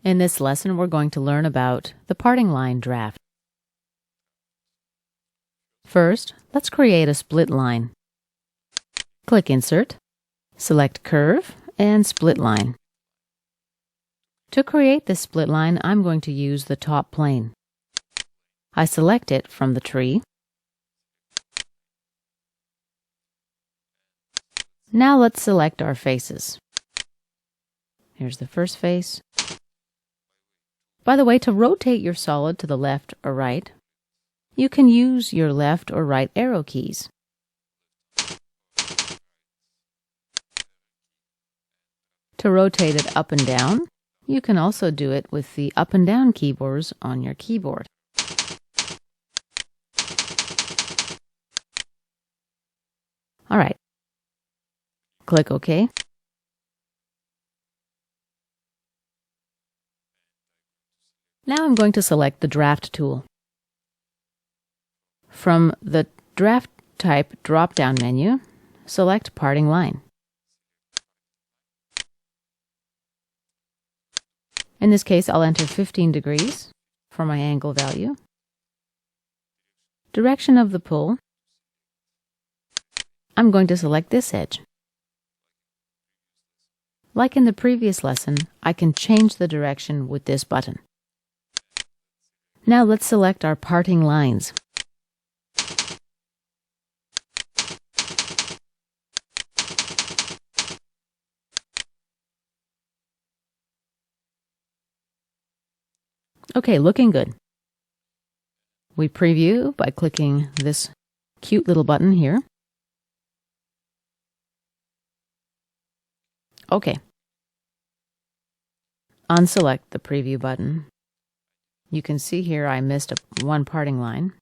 In this lesson, we're going to learn about the parting line draft. First, let's create a split line. Click Insert, select Curve, and Split Line. To create this split line, I'm going to use the top plane. I select it from the tree. Now let's select our faces. Here's the first face. By the way, to rotate your solid to the left or right, you can use your left or right arrow keys. To rotate it up and down, you can also do it with the up and down keyboards on your keyboard. All right. Click OK. Now I'm going to select the Draft tool. From the Draft Type drop-down menu, select Parting Line. In this case, I'll enter 15 degrees for my angle value. Direction of the pull, I'm going to select this edge. Like in the previous lesson, I can change the direction with this button. Now let's select our parting lines. Okay, looking good. We preview by clicking this cute little button here. Okay. Unselect the preview button. You can see here I missed one parting line.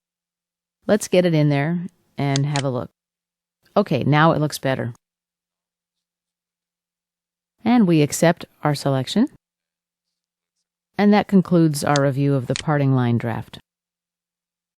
Let's get it in there and have a look. Okay, now it looks better. And we accept our selection. And that concludes our review of the parting line draft.